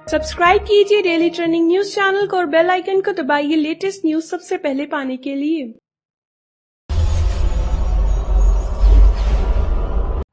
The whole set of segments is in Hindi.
सब्सक्राइब कीजिए डेली ट्रेंडिंग न्यूज चैनल को और बेल आइकन को दबाइए लेटेस्ट न्यूज सबसे पहले पाने के लिए।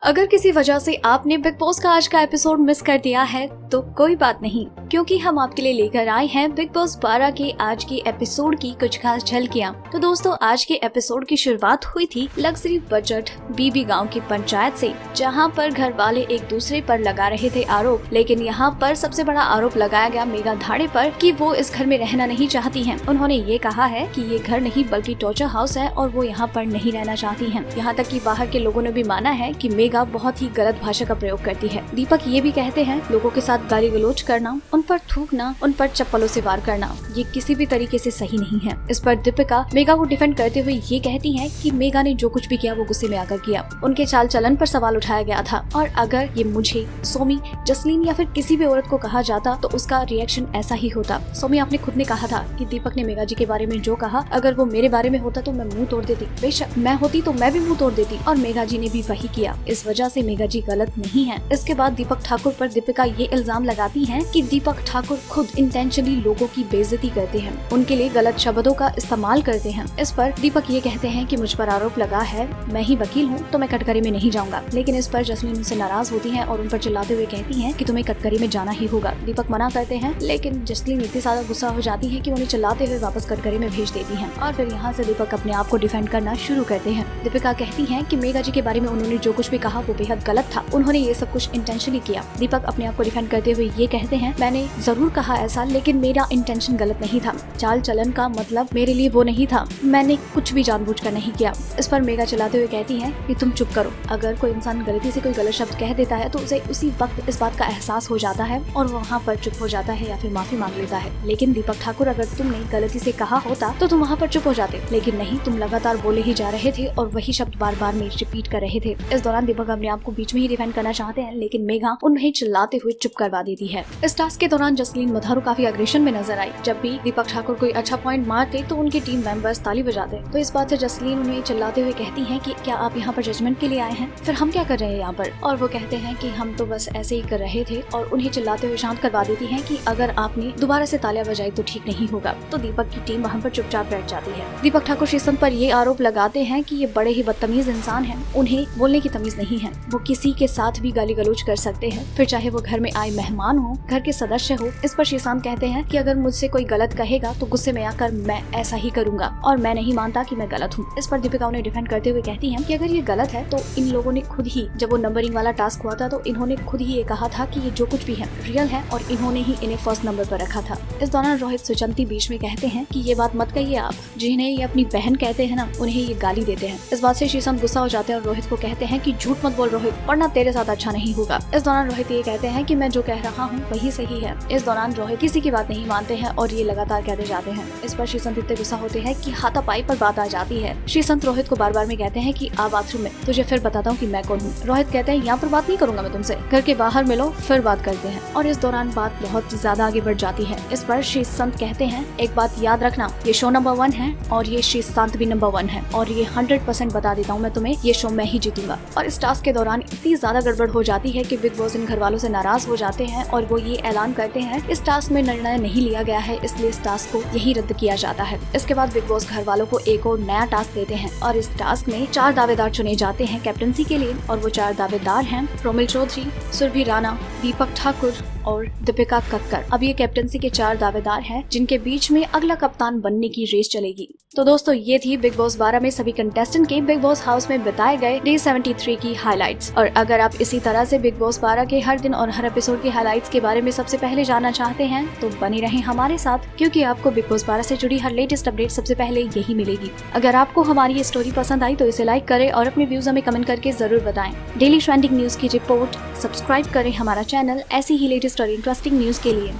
अगर किसी वजह से आपने बिग बॉस का आज का एपिसोड मिस कर दिया है तो कोई बात नहीं, क्योंकि हम आपके लिए लेकर आए हैं बिग बॉस 12 के आज की एपिसोड की कुछ खास झलकियां। तो दोस्तों, आज के एपिसोड की शुरुआत हुई थी लग्जरी बजट बीबी गांव की पंचायत से, जहां पर घर वाले एक दूसरे पर लगा रहे थे आरोप। लेकिन यहां पर सबसे बड़ा आरोप लगाया गया मेघा धाड़े पर कि वो इस घर में रहना नहीं चाहती हैं। उन्होंने ये कहा है कि ये घर नहीं बल्कि टॉर्चर हाउस है और वो यहाँ पर नहीं रहना चाहती हैं। यहाँ तक कि बाहर के लोगों ने भी माना है कि मेघा बहुत ही गलत भाषा का प्रयोग करती है। दीपक ये भी कहते हैं लोगों के साथ गाली गलौज करना, उन पर थूकना, उन पर चप्पलों से वार करना ये किसी भी तरीके से सही नहीं है। इस पर दीपिका मेघा को डिफेंड करते हुए ये कहती हैं कि मेघा ने जो कुछ भी किया वो गुस्से में आकर किया। उनके चाल चलन पर सवाल उठाया गया था और अगर ये मुझे, सोमी, जसलीन या फिर किसी भी औरत को कहा जाता तो उसका रिएक्शन ऐसा ही होता। सोमी, आपने खुद ने कहा था कि दीपक ने मेघा जी के बारे में जो कहा अगर वो मेरे बारे में होता तो मैं मुंह तोड़ देती। बेशक मैं होती तो मैं भी मुंह तोड़ देती और मेघा जी ने भी वही किया। इस वजह से मेघा जी गलत नहीं है। इसके बाद दीपक ठाकुर पर दीपिका ये इल्जाम लगाती हैं कि दीपक ठाकुर खुद इंटेंशनली लोगों की बेइज्जती करते हैं, उनके लिए गलत शब्दों का इस्तेमाल करते हैं। इस पर दीपक ये कहते हैं कि मुझ पर आरोप लगा है, मैं ही वकील हूँ तो मैं कटघरे में नहीं जाऊंगा। लेकिन इस पर जसलीन उनसे नाराज होती है और उन पर चिल्लाते हुए कहती है कि तुम्हें कटघरे में जाना ही होगा। दीपक मना करते हैं, लेकिन जसलीन इतनी ज्यादा गुस्सा हो जाती है कि उन्हें चिल्लाते हुए वापस कटघरे में भेज देती है और फिर यहाँ से दीपक अपने आप को डिफेंड करना शुरू करते हैं। दीपिका कहती है कि मेघा जी के बारे में उन्होंने जो कुछ भी कहा वो बेहद गलत था, उन्होंने ये सब कुछ इंटेंशनली किया। दीपक अपने आप को डिफेंड करते हुए ये कहते हैं, मैंने जरूर कहा ऐसा, लेकिन मेरा इंटेंशन गलत नहीं था। चाल चलन का मतलब मेरे लिए वो नहीं था, मैंने कुछ भी जानबूझकर नहीं किया। इस पर मेघा चलाते हुए कहती है कि तुम चुप करो। अगर कोई इंसान गलती से कोई गलत शब्द कह देता है तो उसे उसी वक्त इस बात का एहसास हो जाता है और वो वहाँ पर चुप हो जाता है या फिर माफी मांग लेता है। लेकिन दीपक ठाकुर, अगर तुमने गलती से कहा होता तो तुम वहाँ पर चुप हो जाते, लेकिन नहीं, तुम लगातार बोले ही जा रहे थे और वही शब्द बार बार में रिपीट कर रहे थे। इस दौरान दीपक अपने आप को बीच में ही डिफेंड करना चाहते हैं, लेकिन मेघा उन्हें चिल्लाते हुए चुप करवा देती है। इस टास्क के दौरान जसलीन मधारू काफी अग्रेशन में नजर आई। जब भी दीपक ठाकुर कोई अच्छा पॉइंट मारते तो उनके टीम मेंबर्स ताली बजाते। तो इस बात से जसलीन उन्हें चिल्लाते हुए कहती हैं कि क्या आप यहाँ पर जजमेंट के लिए आए हैं? फिर हम क्या कर रहे हैं यहाँ पर? और वो कहते हैं कि हम तो बस ऐसे ही कर रहे थे और उन्हें चिल्लाते हुए शांत करवा देती हैं कि अगर आपने दोबारा से तालियां बजाई तो ठीक नहीं होगा। तो दीपक की टीम वहाँ पर चुपचाप बैठ जाती है। दीपक ठाकुर शीशम पर ये आरोप लगाते हैं कि ये बड़े ही बदतमीज इंसान हैं, उन्हें बोलने की तमीज नहीं है। वो किसी के साथ भी गाली गलौज कर सकते हैं, फिर चाहे वो घर में आए मेहमान हो, घर के सदस्य हो। इस पर शीशांत कहते हैं कि अगर मुझसे कोई गलत कहेगा तो गुस्से में आकर मैं ऐसा ही करूंगा और मैं नहीं मानता कि मैं गलत हूँ। इस पर दीपिका उन्हें डिफेंड करते हुए कहती है कि अगर ये गलत है तो इन लोगों ने खुद ही, जब वो नंबरिंग वाला टास्क हुआ था तो इन्होंने खुद ही ये कहा था कि ये जो कुछ भी है रियल है और इन्होंने ही इन्हें फर्स्ट नंबर पर रखा था। इस दौरान रोहित सुचंती बीच में कहते हैं कि ये बात मत कहिए, आप जिन्हें ये अपनी बहन कहते हैं ना, उन्हें ये गाली देते हैं। इस बात से शीशांत गुस्सा हो जाते हैं और रोहित को कहते हैं कि झूठ मत बोल रोहित, वरना तेरे साथ अच्छा नहीं होगा। इस दौरान रोहित ये कहते हैं कि मैं जो कह रहा हूँ वही सही है। इस दौरान रोहित किसी की बात नहीं मानते हैं और ये लगातार कहते जाते हैं। इस पर शीशांत इतने गुस्सा होते हैं कि हाथापाई पर बात आ जाती है। शीशांत रोहित को बार बार में कहते हैं कि आ बाथरूम में, तुझे फिर बताता हूँ कि मैं कौन हूँ। रोहित कहते हैं यहाँ पर बात नहीं करूंगा मैं तुमसे, घर के बाहर मिलो फिर बात करते हैं। और इस दौरान बात बहुत ज्यादा आगे बढ़ जाती है। इस पर शीशांत कहते हैं एक बात याद रखना, ये शो नंबर 1 है और ये शीशांत भी नंबर 1 है और ये 100% बता देता हूँ मैं तुम्हें, ये शो मैं ही जीतूंगा। और इस टास्क के दौरान इतनी ज्यादा गड़बड़ हो जाती है कि बिग बॉस इन घर वालों से नाराज हो जाते हैं और वो ये ऐलान करते हैं इस टास्क में निर्णय नहीं लिया गया है, इसलिए इस टास्क को यही रद्द किया जाता है। इसके बाद बिग बॉस घर वालों को एक और नया टास्क देते हैं और इस टास्क में 4 दावेदार चुने जाते हैं कैप्टनसी के लिए और वो 4 दावेदार हैं प्रोमिल चौधरी, सुरभि राणा, दीपक ठाकुर और दीपिका कक्कर। अब ये कैप्टनसी के 4 दावेदार हैं जिनके बीच में अगला कप्तान बनने की रेस चलेगी। तो दोस्तों, ये थी बिग बॉस 12 में सभी कंटेस्टेंट के बिग बॉस हाउस में बताए गए डे 73 की हाइलाइट्स। और अगर आप इसी तरह से बिग बॉस 12 के हर दिन और हर एपिसोड की हाइलाइट्स के बारे में सबसे पहले जानना चाहते हैं तो बने रहें हमारे साथ, क्योंकि आपको बिग बॉस 12 से जुड़ी हर लेटेस्ट अपडेट सबसे पहले यही मिलेगी। अगर आपको हमारी ये स्टोरी पसंद आई तो इसे लाइक करें और अपने व्यूज हमें कमेंट करके जरूर बताएं। डेली ट्रेंडिंग न्यूज की रिपोर्ट सब्सक्राइब करें हमारा चैनल ऐसी ही लेटेस्ट और इंटरेस्टिंग न्यूज के लिए।